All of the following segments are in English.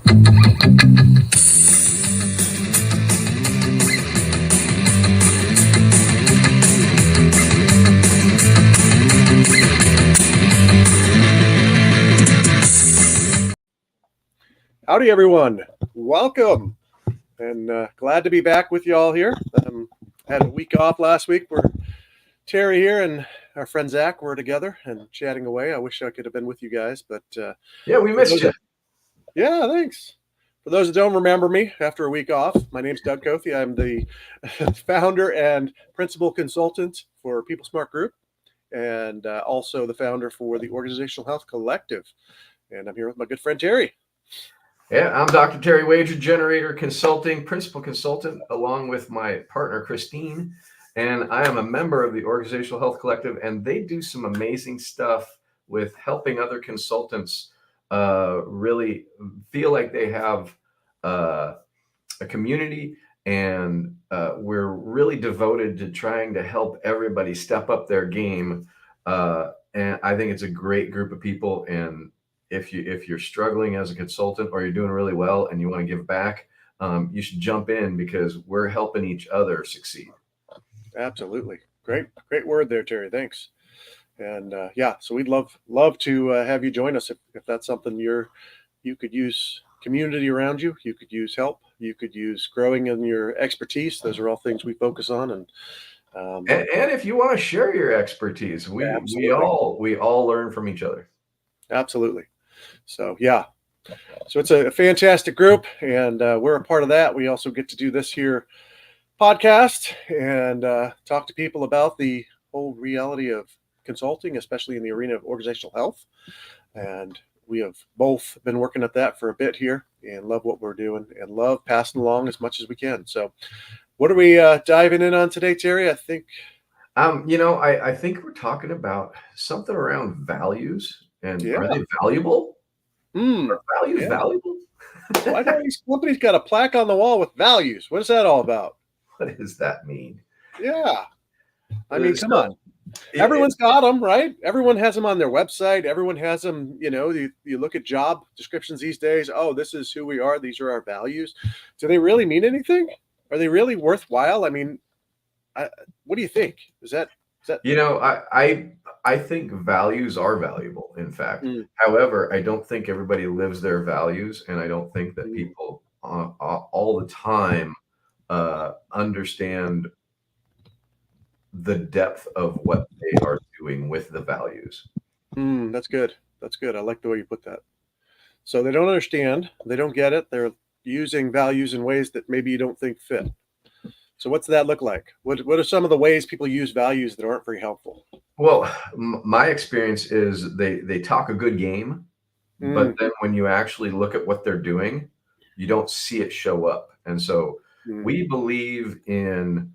Howdy, everyone. Welcome, and glad to be back with you all here. Had a week off last week. Terry here and our friend Zach were together and chatting away. I wish I could have been with you guys, but yeah, we missed you. Yeah, thanks. For those that don't remember me, after a week off, my name's Doug Kofi. I'm the founder and principal consultant for People Smart Group, and also the founder for the Organizational Health Collective. And I'm here with my good friend Terry. Yeah, I'm Dr. Terry Wager, Generator Consulting, principal consultant, along with my partner, Christine. And I am a member of the Organizational Health Collective, and they do some amazing stuff with helping other consultants really feel like they have a community. And we're really devoted to trying to help everybody step up their game. And I think it's a great group of people. And if you're struggling as a consultant or you're doing really well and you want to give back, you should jump in because we're helping each other succeed. Absolutely. Great word there, Terry. Thanks. And so we'd love to have you join us if that's something you could use community around you. You could use help. You could use growing in your expertise. Those are all things we focus on. And if you want to share your expertise, we all learn from each other. Absolutely. So it's a fantastic group, and we're a part of that. We also get to do this here podcast and talk to people about the whole reality of consulting, especially in the arena of organizational health. And we have both been working at that for a bit here and love what we're doing and love passing along as much as we can. So what are we diving in on today, Terry? I think I think we're talking about something around values. And are they valuable? Are values valuable? Why do these companies got a plaque on the wall with values? What is that all about? What does that mean? Yeah. I mean, come on. Everyone's got them, right? Everyone has them on their website. Everyone has them, you look at job descriptions these days. Oh, this is who we are. These are our values. Do they really mean anything? Are they really worthwhile? I mean, what do you think? Is that? I think values are valuable, in fact. However, I don't think everybody lives their values, and I don't think that people all the time understand the depth of what they are doing with the values. That's good. I like the way you put that. So they don't understand. They don't get it. They're using values in ways that maybe you don't think fit. So what's that look like? What are some of the ways people use values that aren't very helpful? Well, my experience is they talk a good game, but then when you actually look at what they're doing, you don't see it show up. And so we believe in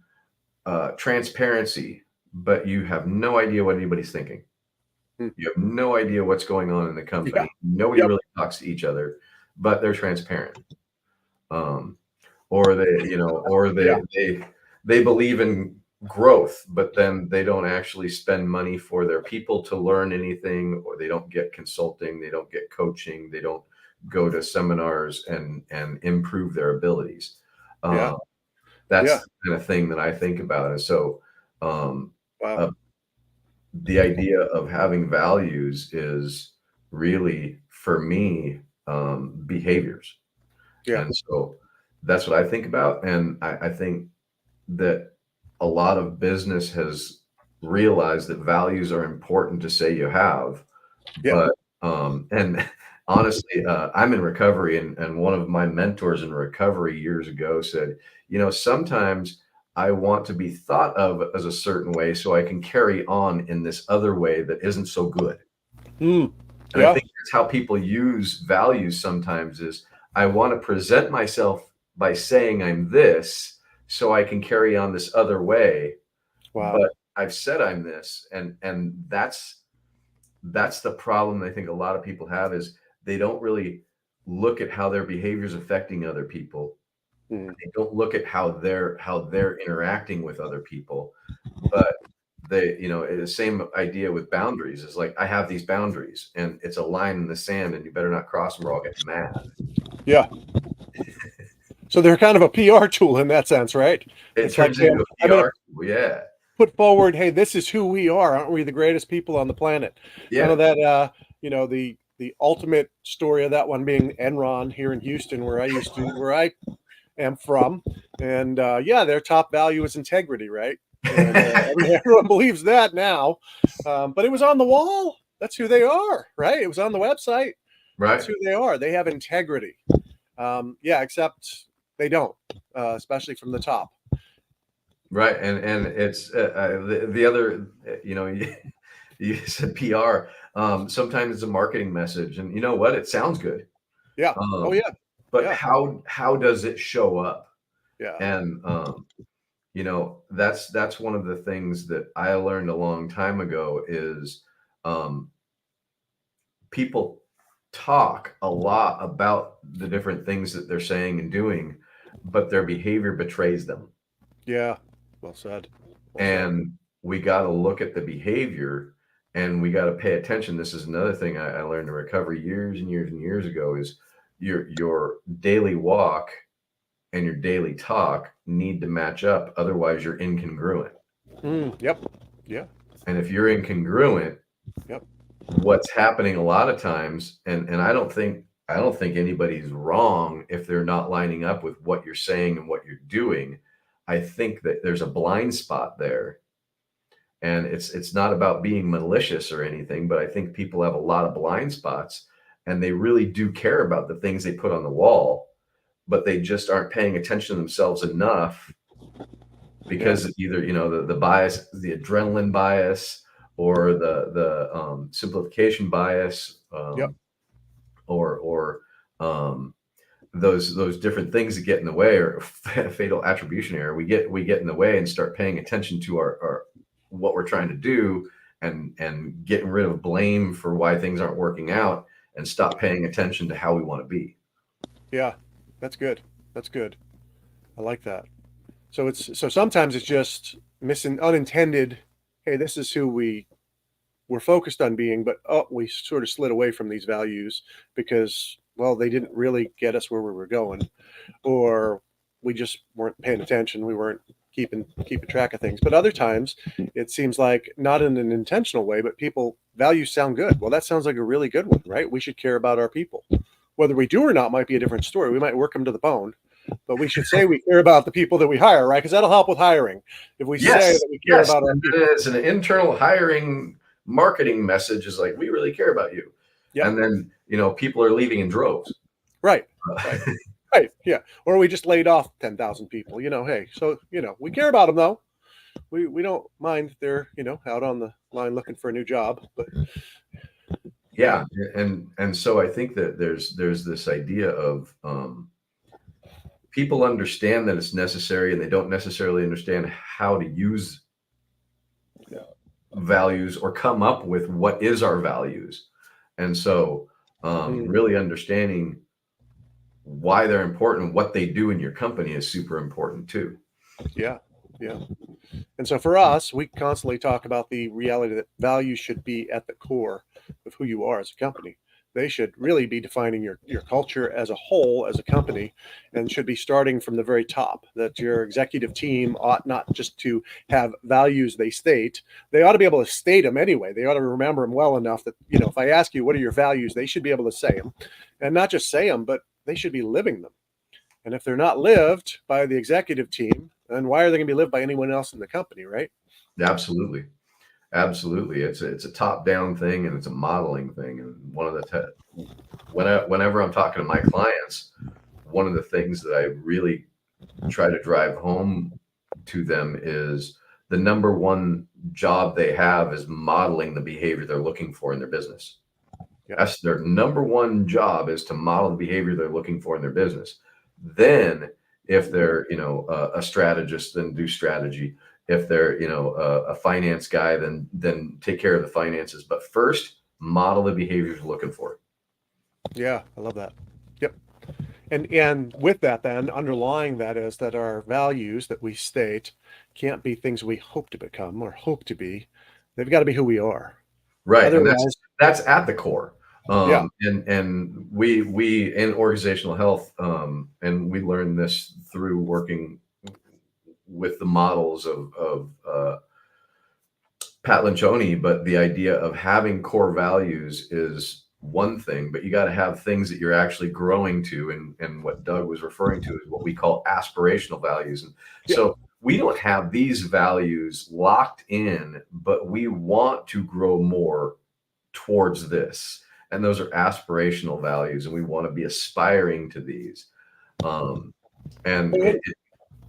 transparency, but you have no idea what anybody's thinking. You have no idea what's going on in the company. Yeah. Nobody really talks to each other, but they're transparent. Or they believe in growth, but then they don't actually spend money for their people to learn anything, or they don't get consulting, they don't get coaching, they don't go to seminars and improve their abilities. That's the kind of thing that I think about. And so the idea of having values is really, for me, behaviors. And so that's what I think about. And I think that a lot of business has realized that values are important to say you have. But and honestly, I'm in recovery, and one of my mentors in recovery years ago said, sometimes I want to be thought of as a certain way so I can carry on in this other way that isn't so good. And I think that's how people use values sometimes is, I want to present myself by saying I'm this so I can carry on this other way. But I've said I'm this. And that's the problem I think a lot of people have is they don't really look at how their behavior is affecting other people. They don't look at how they're interacting with other people. But they, the same idea with boundaries is like, I have these boundaries and it's a line in the sand and you better not cross them or I'll get mad. Yeah. So they're kind of a PR tool in that sense, right? It It's like, turns hey, into a I'm going PR. to Yeah. put forward, hey, this is who we are. Aren't we the greatest people on the planet? Kind Yeah. of that, the ultimate story of that one being Enron here in Houston, where I am from. And yeah, their top value is integrity, right? And everyone believes that now. But it was on the wall. That's who they are, right? It was on the website. That's Right. who they are. They have integrity. Yeah, except they don't, especially from the top. Right. And it's the other, you said PR. Sometimes it's a marketing message, and you know what? It sounds good. Yeah. Oh Um, yeah. but Yeah. how does it show up? Yeah. And that's one of the things that I learned a long time ago is um, people talk a lot about the different things that they're saying and doing, but their behavior betrays them. Yeah. Well said. Well said. And we got to look at the behavior and we got to pay attention. This is another thing I learned in recovery years and years and years ago is your daily walk and your daily talk need to match up. Otherwise, you're incongruent. Yep. Yeah. And if you're incongruent, Yep. what's happening a lot of times, and I don't think anybody's wrong if they're not lining up with what you're saying and what you're doing. I think that there's a blind spot there. And it's not about being malicious or anything, but I think people have a lot of blind spots and they really do care about the things they put on the wall, but they just aren't paying attention to themselves enough because either the bias, the adrenaline bias, or the simplification bias, Yep. or those different things that get in the way, or fatal attribution error. We get in the way and start paying attention to our what we're trying to do, and getting rid of blame for why things aren't working out, and stop paying attention to how we want to be. Yeah. That's good. That's good. I like that. So sometimes it's just missing unintended. Hey, this is who we're focused on being, but we sort of slid away from these values because, well, they didn't really get us where we were going, or we just weren't paying attention. We weren't keeping track of things. But other times it seems like not in an intentional way, but people values sound good. Well, that sounds like a really good one, right? We should care about our people. Whether we do or not might be a different story. We might work them to the bone, but we should say we care about the people that we hire, right? Because that'll help with hiring. If we say that we care about our people. It's an internal hiring marketing message is like, we really care about you. Yep. And then people are leaving in droves. Right. Right. Yeah. Or we just laid off 10,000 people. Hey, so we care about them though. We don't mind if they're out on the line looking for a new job, but yeah. And so I think that there's this idea of people understand that it's necessary, and they don't necessarily understand how to use values or come up with what is our values. And so really understanding why they're important, what they do in your company is super important too. Yeah. And so for us, we constantly talk about the reality that values should be at the core of who you are as a company. They should really be defining your culture as a whole, as a company, and should be starting from the very top. That your executive team ought not just to have values they state, they ought to be able to state them anyway. They ought to remember them well enough that, if I ask you, what are your values, they should be able to say them. And not just say them, but they should be living them. And if they're not lived by the executive team, then why are they going to be lived by anyone else in the company, right? Absolutely. It's a top down thing, and it's a modeling thing. And one of the whenever I'm talking to my clients, one of the things that I really try to drive home to them is the number one job they have is modeling the behavior they're looking for in their business. Yeah. That's their number one job, is to model the behavior they're looking for in their business. Then if they're a strategist, then do strategy. If they're a finance guy, then take care of the finances. But first, model the behaviors you're looking for. Yeah, I love that. Yep. And with that, then underlying that is that our values that we state can't be things we hope to become or hope to be. They've got to be who we are. Right, and Otherwise, that's at the core. yeah, And we in organizational health, and we learned this through working with the models of Pat Lencioni, but the idea of having core values is one thing, but you got to have things that you're actually growing to. And what Doug was referring to is what we call aspirational values. And yeah, so we don't have these values locked in, but we want to grow more towards this. And those are aspirational values, and we want to be aspiring to these. Um, and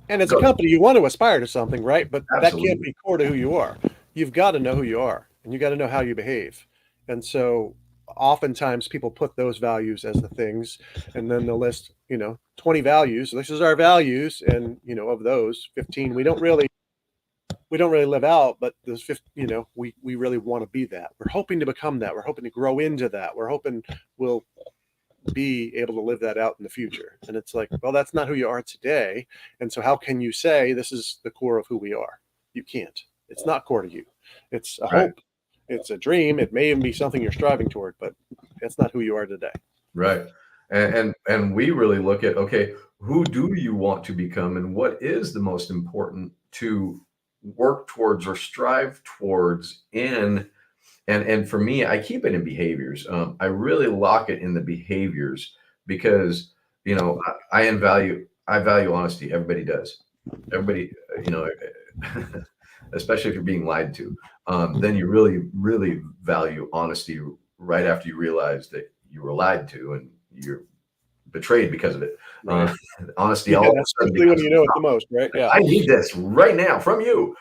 and as a go, company, you want to aspire to something, right? But that can't absolutely be core to who you are. You've got to know who you are, and you got to know how you behave. And so, oftentimes, people put those values as the things, and then they'll list, 20 values. This is our values, and of those 15, we don't really live out. But those 15, we really want to be that. We're hoping to become that. We're hoping to grow into that. We're hoping we'll be able to live that out in the future. And it's like, well, that's not who you are today. And so how can you say this is the core of who we are? You can't. It's not core to you. It's a right. hope. It's a dream. It may even be something you're striving toward, but it's not who you are today. Right. And we really look at, okay, who do you want to become and what is the most important to work towards or strive towards in and for me, I keep it in behaviors. I really lock it in the behaviors because I value honesty. Everybody does. Everybody, especially if you're being lied to, then you really value honesty right after you realize that you were lied to and you're betrayed because of it. Right. Honesty Yeah, all of a sudden especially when becomes you know it the most, right? Yeah. I need this right now from you.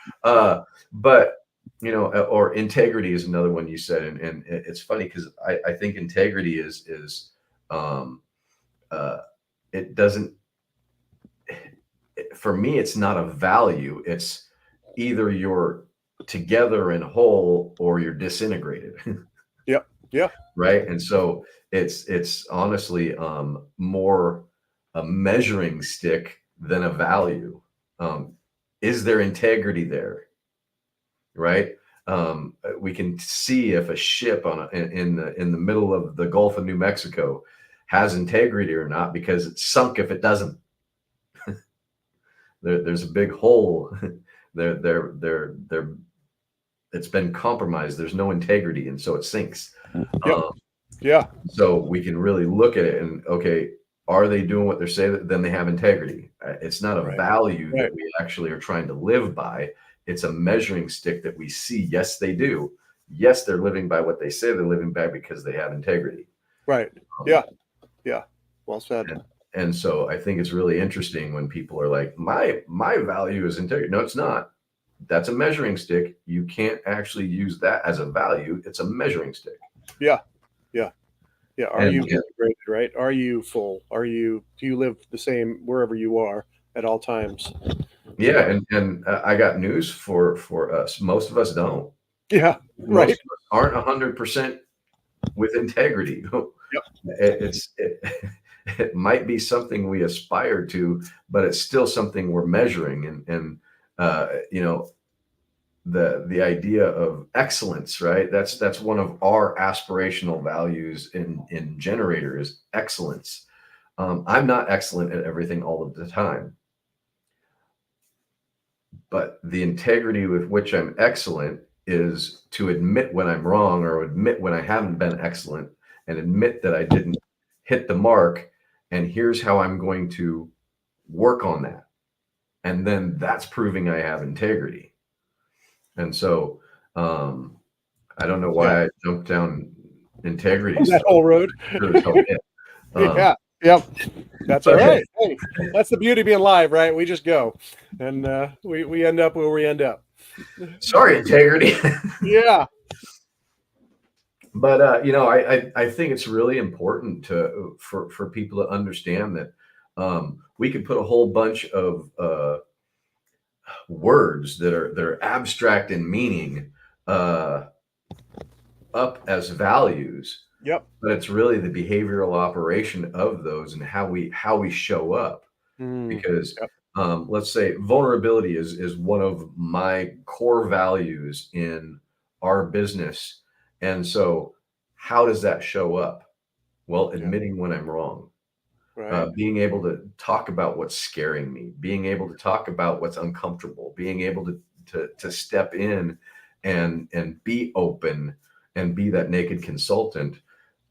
But or integrity is another one you said, and it's funny because I think integrity is um, uh, it doesn't for me it's not a value. It's either you're together and whole or you're disintegrated. Yep. Yeah. Right, and so it's honestly more a measuring stick than a value. um, is there integrity there, right? We can see if a ship in the middle of the Gulf of New Mexico has integrity or not because it's sunk if it doesn't. There's a big hole. There it's been compromised. There's no integrity, and so it sinks. Yep. Um, Yeah. so we can really look at it and okay, are they doing what they're saying? Then they have integrity. It's not a Right. value Right. that we actually are trying to live by. It's a measuring stick that we see. Yes, they do. Yes, they're living by what they say they're living by because they have integrity. Right. Um, Yeah. Yeah. Well said. and so I think it's really interesting when people are like, my value is integrity. No, it's not. That's a measuring stick. You can't actually use that as a value. It's a measuring stick. Yeah. Yeah. Yeah. Are And you integrated, right? Are you full? Do you live the same wherever you are at all times? yeah, and I got news for us. Most of us don't. Yeah. Most Right. of us aren't 100% with integrity. Yep. It might be something we aspire to, but it's still something we're measuring. And the idea of excellence, right? That's one of our aspirational values in Generator is excellence. I'm not excellent at everything all of the time, but the integrity with which I'm excellent is to admit when I'm wrong or admit when I haven't been excellent and admit that I didn't hit the mark. And here's how I'm going to work on that. And then that's proving I have integrity. And so I don't know why I jumped down integrity That stuff. whole road. Yeah. Yep. That's all right. Hey, that's the beauty of being live, right? We just go, and we end up where we end up. Sorry, integrity. Yeah. But I think it's really important for people to understand that we can put a whole bunch of words that are abstract in meaning up as values, Yep. but it's really the behavioral operation of those and how we show up. Mm. Because Yep. let's say vulnerability is one of my core values in our business. And so how does that show up? Well, Yep. admitting when I'm wrong, Right. being able to talk about what's scaring me, being able to talk about what's uncomfortable, being able to step in and be open and be that naked consultant,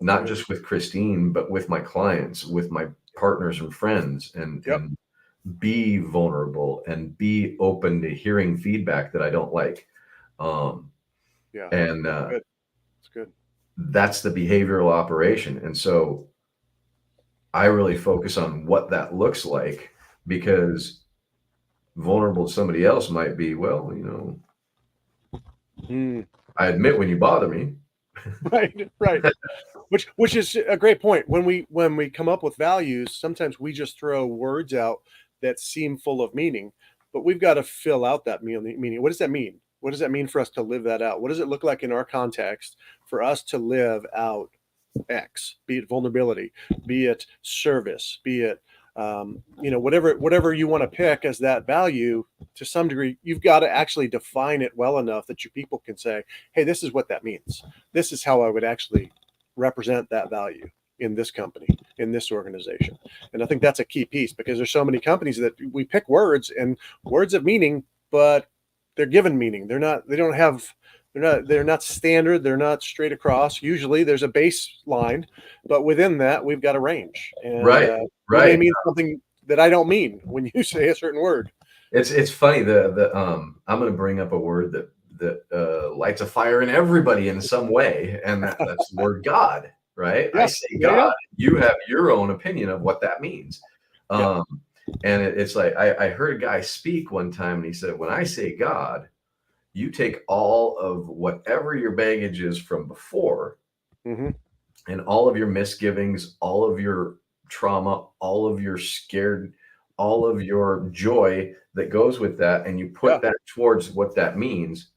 not Good. just with Christine, but with my clients, with my partners and friends, Yep. and be vulnerable and be open to hearing feedback that I don't like. Um, Yeah. and That's good. That's good. that's the behavioral operation. And so I really focus on what that looks like, because vulnerable to somebody else might be, well, Mm. I admit when you bother me. Right. Right. Which is a great point. When we come up with values, sometimes we just throw words out that seem full of meaning, but we've got to fill out that meaning. What does that mean? What does that mean for us to live that out? What does it look like in our context for us to live out X? Be it vulnerability, be it service, be it whatever you want to pick as that value. To some degree, you've got to actually define it well enough that your people can say, "Hey, this is what that means. This is how I would actually represent that value in this company, in this organization." And I think that's a key piece, because there's so many companies that we pick words, and words have meaning, but they're given meaning. They're not standard. They're not straight across. Usually there's a baseline, but within that we've got a range. And Right, you may right. mean something that I don't mean when you say a certain word. It's funny. The I'm going to bring up a word that lights a fire in everybody in some way, and that's the word God. Right? I Yeah. say Yeah. Yeah. God. You have your own opinion of what that means. Yeah. Um, and it's like I heard a guy speak one time, and he said, "When I say God, you take all of whatever your baggage is from before, Mm-hmm. and all of your misgivings, all of your trauma, all of your scared, all of your joy that goes with that, and you Yeah. put that towards what that means."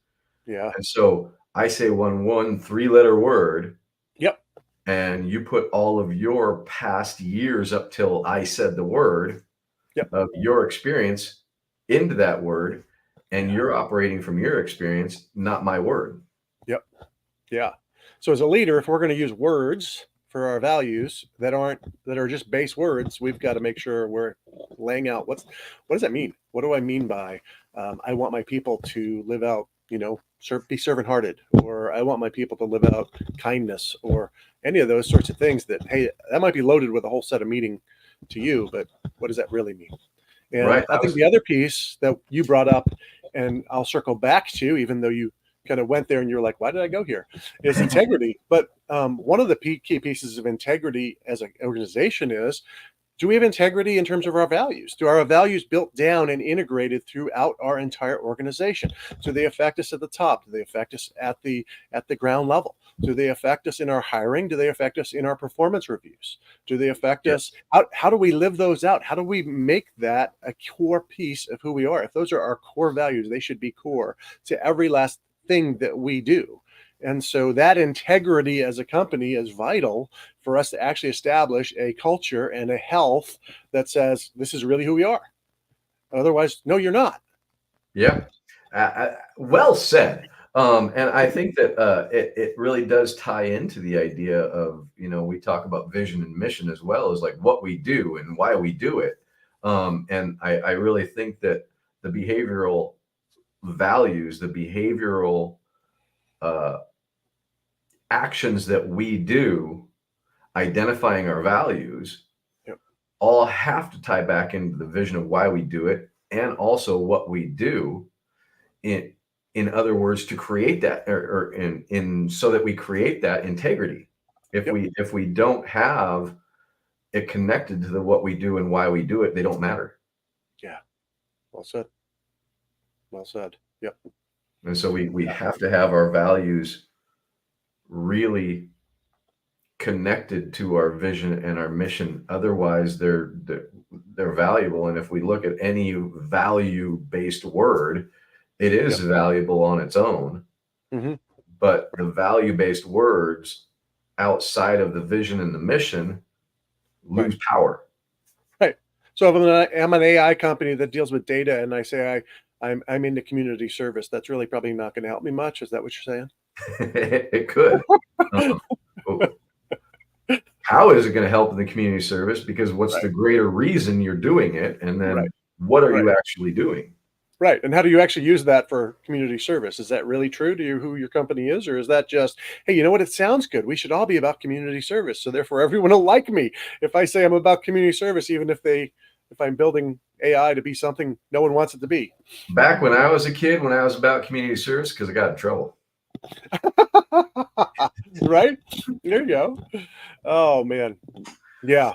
Yeah. And so I say one 3-letter word, Yep. and you put all of your past years up till I said the word Yep. of your experience into that word, and Yeah. you're operating from your experience, not my word. Yep. Yeah. So as a leader, if we're going to use words for our values that are just base words, we've got to make sure we're laying out what does that mean? What do I mean by I want my people to live out, be servant hearted, or I want my people to live out kindness, or any of those sorts of things that, hey, that might be loaded with a whole set of meaning to you, but what does that really mean? And Right. I think the other piece that you brought up, and I'll circle back to, even though you kind of went there and you're like, why did I go here? Is integrity. But one of the key pieces of integrity as an organization is, do we have integrity in terms of our values? Do our values built down and integrated throughout our entire organization? Do they affect us at the top? Do they affect us at the ground level? Do they affect us in our hiring? Do they affect us in our performance reviews? Do they affect us? Yes. How do we live those out? How do we make that a core piece of who we are? If those are our core values, they should be core to every last thing that we do. And so that integrity as a company is vital for us to actually establish a culture and a health that says this is really who we are. Otherwise, no, you're not. Yeah. Well said. And I think that it really does tie into the idea of, we talk about vision and mission as well as like what we do and why we do it. And I really think that the behavioral values, the behavioral uh, actions that we do, identifying our values, Yep. all have to tie back into the vision of why we do it, and also what we do in in other words, to create that, or in so that we create that integrity. If Yep. we don't have it connected to what we do and why we do it, they don't matter. Yeah. Well said. Well said. Yep. And so we have to have our values really connected to our vision and our mission. Otherwise, they're valuable. And if we look at any value based word, it is Yep. valuable on its own. Mm-hmm. But the value based words outside of the vision and the mission Right. lose power. Right. So if I'm an AI company that deals with data and I say I'm into community service, that's really probably not going to help me much. Is that what you're saying? It could. Um, how is it going to help in the community service? Because what's Right. the greater reason you're doing it? And Right. then what are Right. you actually doing? Right. And how do you actually use that for community service? Is that really true to you, who your company is? Or is that just, hey, you know what? It sounds good. We should all be about community service. So therefore everyone will like me if I say I'm about community service, even if I'm building AI to be something no one wants it to be. Back when I was a kid, when I was about community service, because I got in trouble. Right? There you go. Oh man. Yeah.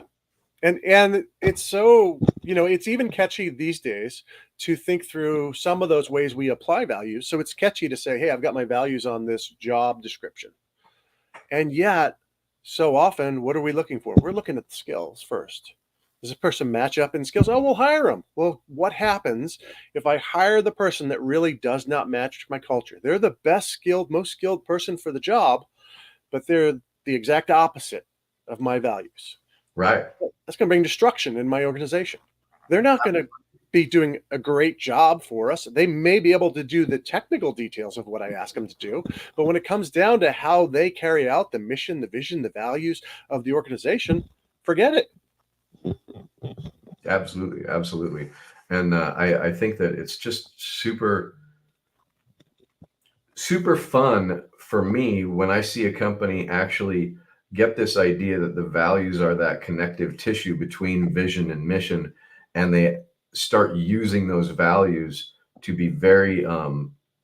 And it's so, it's even catchy these days to think through some of those ways we apply values. So it's catchy to say, hey, I've got my values on this job description. And yet, so often, what are we looking for? We're looking at the skills first. Does this person match up in skills? Oh, we'll hire them. Well, what happens if I hire the person that really does not match my culture? They're the best skilled, most skilled person for the job, but they're the exact opposite of my values. Right. That's going to bring destruction in my organization. They're not going to be doing a great job for us. They may be able to do the technical details of what I ask them to do, but when it comes down to how they carry out the mission, the vision, the values of the organization, forget it. Absolutely. Absolutely. And I think that it's just super, super fun for me when I see a company actually get this idea that the values are that connective tissue between vision and mission, and they start using those values to be very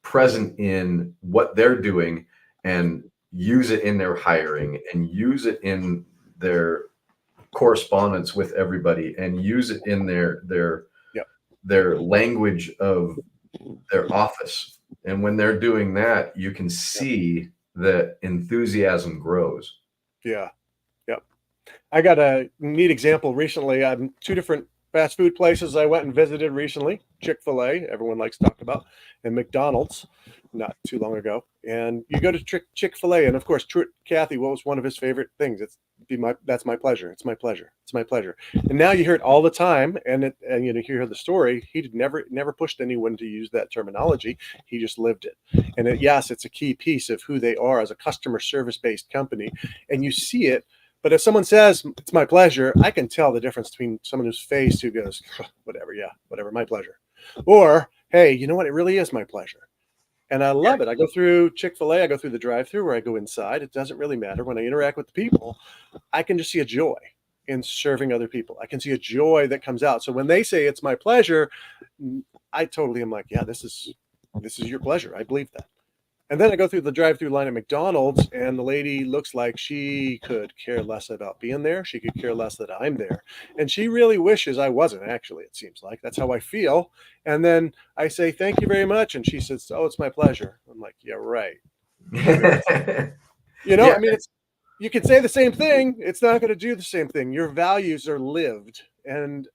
present in what they're doing, and use it in their hiring, and use it in their correspondence with everybody, and use it in Yep. their language of their office. And when they're doing that, you can see that enthusiasm grows. Yeah. Yep. I got a neat example recently. Two different fast food places I went and visited recently. Chick-fil-A, everyone likes to talk about, and McDonald's not too long ago. And you go to Chick-fil-A, and of course, Kathy, what was one of his favorite things? That's my pleasure. It's my pleasure. It's my pleasure. And now you hear it all the time, and you hear the story. He never pushed anyone to use that terminology. He just lived it. And yes, it's a key piece of who they are as a customer service based company, and you see it. But if someone says it's my pleasure, I can tell the difference between someone who's faced who goes, whatever, yeah, whatever, my pleasure, or hey, you know what? It really is my pleasure. And I love it. I go through Chick-fil-A, I go through the drive-through, or I go inside. It doesn't really matter. When I interact with the people, I can just see a joy in serving other people. I can see a joy that comes out. So when they say it's my pleasure, I totally am like, yeah, this is your pleasure. I believe that. And then I go through the drive-through line at McDonald's, and the lady looks like she could care less about being there. She could care less that I'm there. And she really wishes I wasn't, actually, it seems like. That's how I feel. And then I say, thank you very much. And she says, oh, it's my pleasure. I'm like, yeah, right. Yeah. I mean, you can say the same thing. It's not going to do the same thing. Your values are lived. And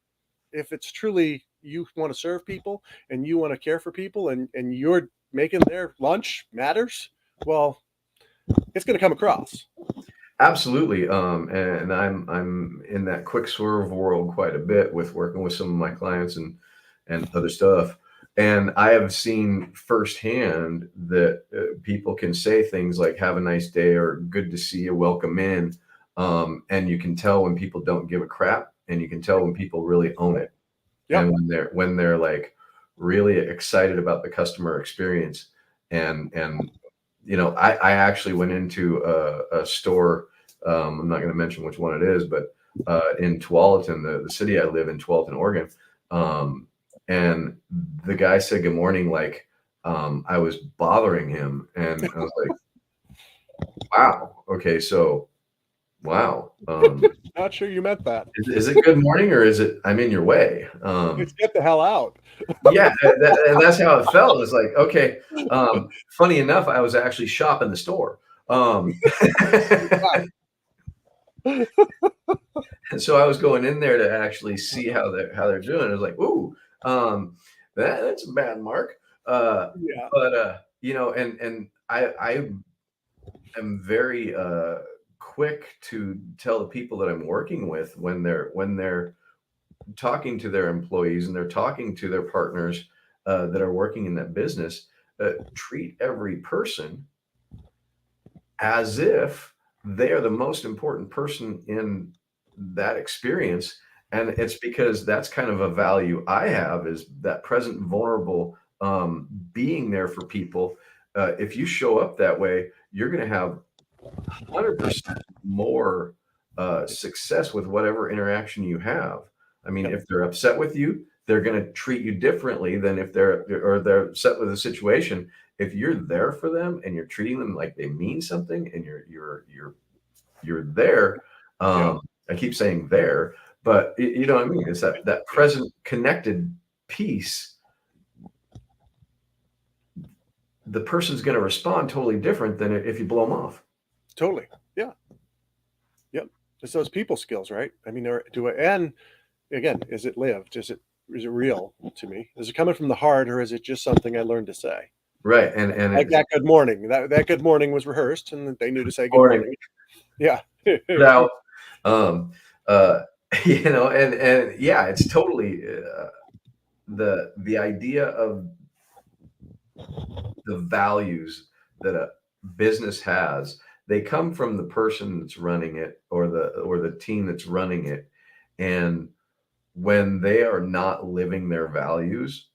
if it's truly you want to serve people and you want to care for people, and you're making their lunch matters, well, it's going to come across. Absolutely. And I'm in that quick serve world quite a bit with working with some of my clients and other stuff. And I have seen firsthand that people can say things like "Have a nice day" or "Good to see you," "Welcome in," and you can tell when people don't give a crap, and you can tell when people really own it. Yep. And when they're like really excited about the customer experience. And I actually went into a store. I'm not going to mention which one it is, but in Tualatin, the city I live in, Tualatin, Oregon. And the guy said good morning, like I was bothering him, and I was like, wow, okay, so wow. Not sure you meant that. Is it good morning, or is it I'm in your way? It's get the hell out. Yeah, and that's how it felt. It's like, okay. Funny enough, I was actually shopping the store. And so I was going in there to actually see how they're doing. I was like, ooh, that's a bad mark. Yeah. But and I am very quick to tell the people that I'm working with when they're talking to their employees and they're talking to their partners that are working in that business, treat every person as if they are the most important person in that experience. And it's because that's kind of a value I have, is that present, vulnerable, being there for people. If you show up that way, you're going to have 100% more success with whatever interaction you have. I mean, Yep. if they're upset with you, they're going to treat you differently than if they're upset with a situation. If you're there for them and you're treating them like they mean something, and you're there. Yep. I keep saying there, but you know what I mean? It's that present, connected piece. The person's going to respond totally different than if you blow them off. Totally. Yeah. Yep. It's those people skills, right? I mean, and again, is it lived? Is it real to me? Is it coming from the heart, or is it just something I learned to say? Right. And Like it's that good morning. That good morning was rehearsed, and they knew to say good morning morning. Yeah. without, um, uh, and yeah, it's totally the idea of the values that a business has. They come from the person that's running it, or the team that's running it. And when they are not living their values,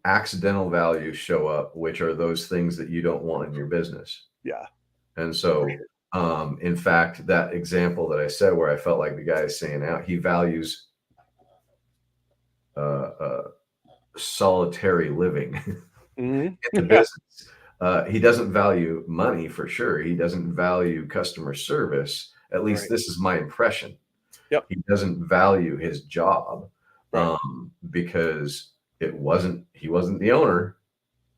accidental values show up, which are those things that you don't want in your business. Yeah. And so, in fact, that example that I said, where I felt like the guy is saying out, he values solitary living in the business. He doesn't value money, for sure. He doesn't value customer service. At least this is my impression. Yep. He doesn't value his job, Right. because he wasn't the owner.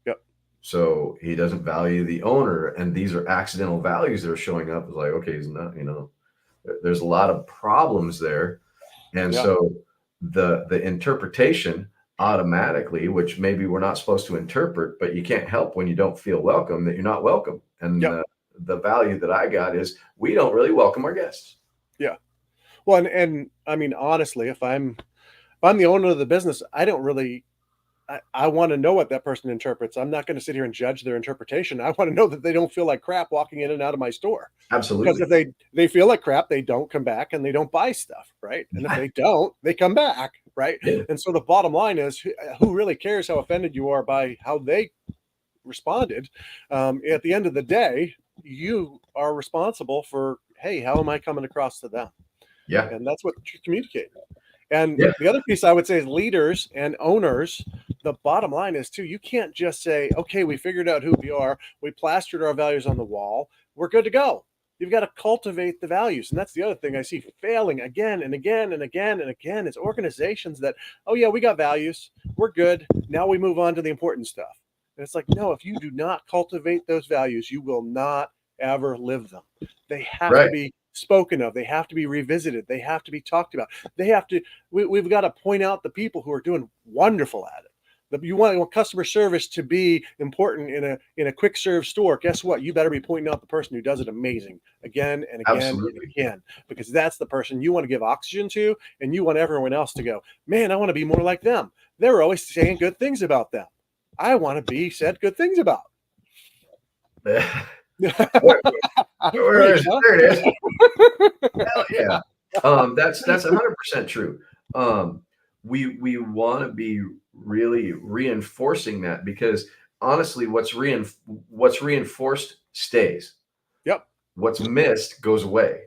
Yep. So he doesn't value the owner, and these are accidental values that are showing up. It's like, okay, he's not, there's a lot of problems there. And so the interpretation automatically, which maybe we're not supposed to interpret, but you can't help when you don't feel welcome, that you're not welcome. And the value that I got is, we don't really welcome our guests. Yeah. Well, and I mean, honestly, if I'm the owner of the business, I don't really, I want to know what that person interprets. I'm not going to sit here and judge their interpretation. I want to know that they don't feel like crap walking in and out of my store. Absolutely. Because if they feel like crap, they don't come back and they don't buy stuff, right? And if they don't, they come back, right? Yeah. And so the bottom line is, who really cares how offended you are by how they responded? At the end of the day, you are responsible for, hey, how am I coming across to them? Yeah. And that's what you're communicating. And the other piece I would say is leaders and owners. The bottom line is too, you can't just say, okay, we figured out who we are. We plastered our values on the wall. We're good to go. You've got to cultivate the values. And that's the other thing I see failing again and again and again and again, is organizations that, oh yeah, we got values. We're good. Now we move on to the important stuff. And it's like, no, if you do not cultivate those values, you will not ever live them. They have to be spoken of. They have to be revisited. They have to be talked about. They have to, we've got to point out the people who are doing wonderful at it. You want customer service to be important in a quick serve store. Guess what? You better be pointing out the person who does it amazing again and again and again, because that's the person you want to give oxygen to, and you want everyone else to go, man, I want to be more like them. They're always saying good things about them. I want to be said good things about. There it is. Hell yeah. That's 100% true. We want to be really reinforcing that, because honestly, what's reinforced stays. Yep. What's missed goes away.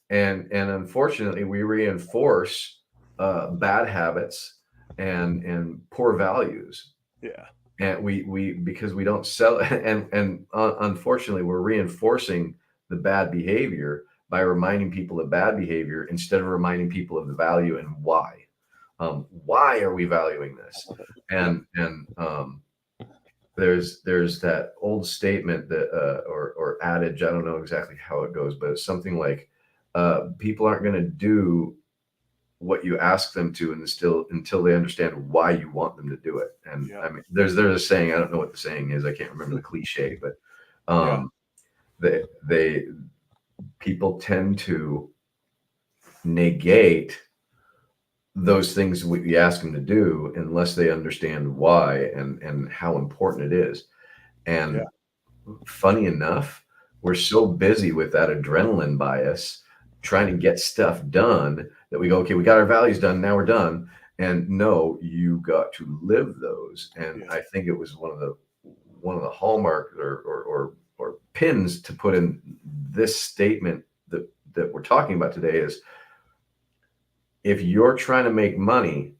And unfortunately, we reinforce bad habits and poor values. Yeah. And we because we don't sell, and unfortunately, we're reinforcing the bad behavior by reminding people of bad behavior instead of reminding people of the value and why. Why are we valuing this? And there's that old statement that or adage, I don't know exactly how it goes, but it's something like, people aren't going to do what you ask them to until they understand why you want them to do it. And I mean, there's a saying, I don't know what the saying is, I can't remember the cliche, but they people tend to negate those things we ask them to do unless they understand why and how important it is. And funny enough, we're so busy with that adrenaline bias trying to get stuff done that we go, okay, we got our values done, now we're done. And no, you got to live those. And I think it was one of the hallmarks or pins to put in this statement that we're talking about today is, if you're trying to make money,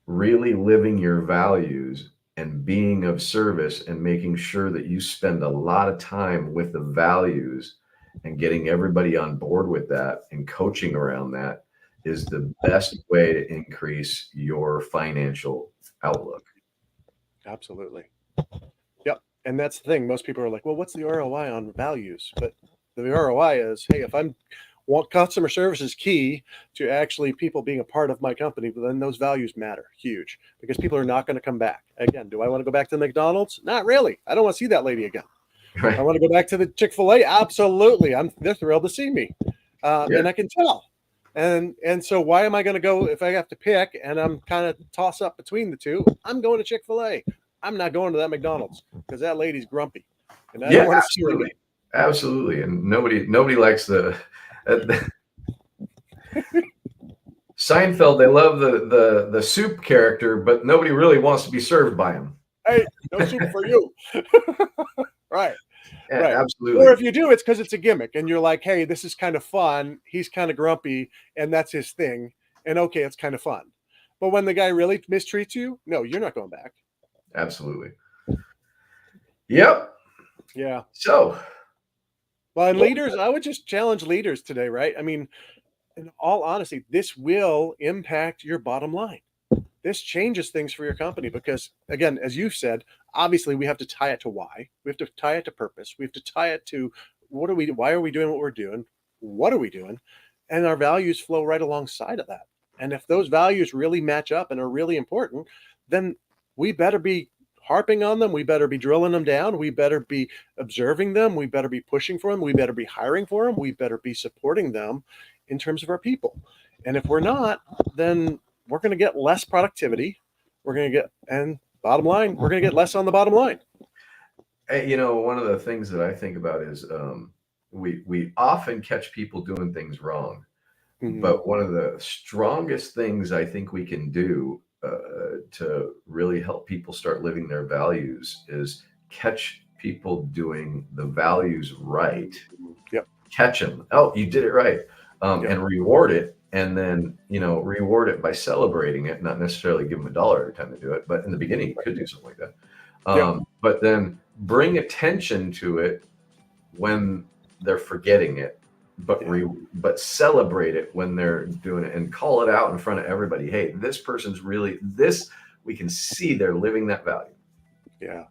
really living your values and being of service and making sure that you spend a lot of time with the values and getting everybody on board with that and coaching around that is the best way to increase your financial outlook. Absolutely. Yep. And that's the thing. Most people are like, well, what's the ROI on values? But the ROI is, hey, if customer service is key to actually people being a part of my company, but then those values matter huge, because people are not going to come back. Again, do I want to go back to the McDonald's? Not really. I don't want to see that lady again. Right. I want to go back to the Chick-fil-A. Absolutely. They're thrilled to see me. And I can tell. And so why am I going to go, if I have to pick and I'm kind of toss up between the two, I'm going to Chick-fil-A. I'm not going to that McDonald's because that lady's grumpy. And I don't want to see her again. Absolutely. And nobody likes the Seinfeld. They love the soup character, but nobody really wants to be served by him. Hey, no soup for you. Right. Yeah, right. Absolutely. Or if you do, it's because it's a gimmick and you're like, hey, this is kind of fun. He's kind of grumpy and that's his thing. And okay, it's kind of fun. But when the guy really mistreats you, no, you're not going back. Absolutely. Yep. Yeah. So, well, and leaders, I would just challenge leaders today, right? I mean, in all honesty, this will impact your bottom line. This changes things for your company because, again, as you've said, obviously we have to tie it to why. We have to tie it to purpose. We have to tie it to why are we doing what we're doing? What are we doing? And our values flow right alongside of that. And if those values really match up and are really important, then we better be harping on them. We better be drilling them down. We better be observing them. We better be pushing for them. We better be hiring for them. We better be supporting them in terms of our people. And if we're not, then we're going to get less productivity. And bottom line, we're going to get less on the bottom line. Hey, one of the things that I think about is we often catch people doing things wrong. Mm-hmm. But one of the strongest things I think we can do to really help people start living their values is catch people doing the values right. Yep. Catch them. Oh, you did it right. And reward it. And then, reward it by celebrating it, not necessarily give them $1 every time they do it. But in the beginning, you could do something like that. But then bring attention to it when they're forgetting it. But celebrate it when they're doing it and call it out in front of everybody. Hey, this person's really we can see they're living that value. Yeah.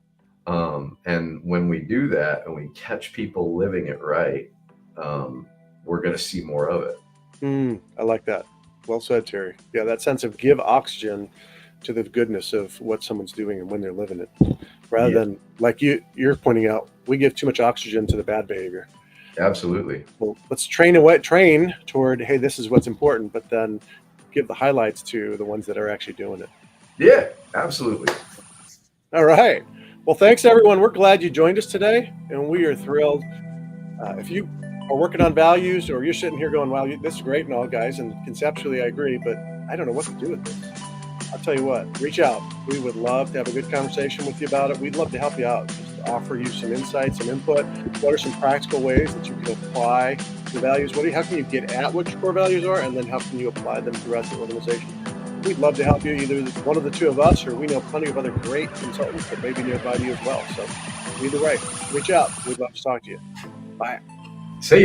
And when we do that and we catch people living it right, we're going to see more of it. I like that. Well said, Terry. Yeah. That sense of give oxygen to the goodness of what someone's doing and when they're living it, rather than like you're pointing out, we give too much oxygen to the bad behavior. Absolutely. Well, let's train toward, hey, this is what's important, but then give the highlights to the ones that are actually doing it. Yeah, absolutely. All right. Well, thanks everyone. We're glad you joined us today and we are thrilled. If you are working on values or you're sitting here going, wow, this is great and all, guys, and conceptually I agree, but I don't know what to do with this. I'll tell you what, reach out. We would love to have a good conversation with you about it. We'd love to help you out, just to offer you some insight, some input. What are some practical ways that you can apply the values? How can you get at what your core values are, and then how can you apply them throughout the organization? We'd love to help you, either one of the two of us, or we know plenty of other great consultants that may be nearby to you as well. So either way, reach out. We'd love to talk to you. Bye. See ya.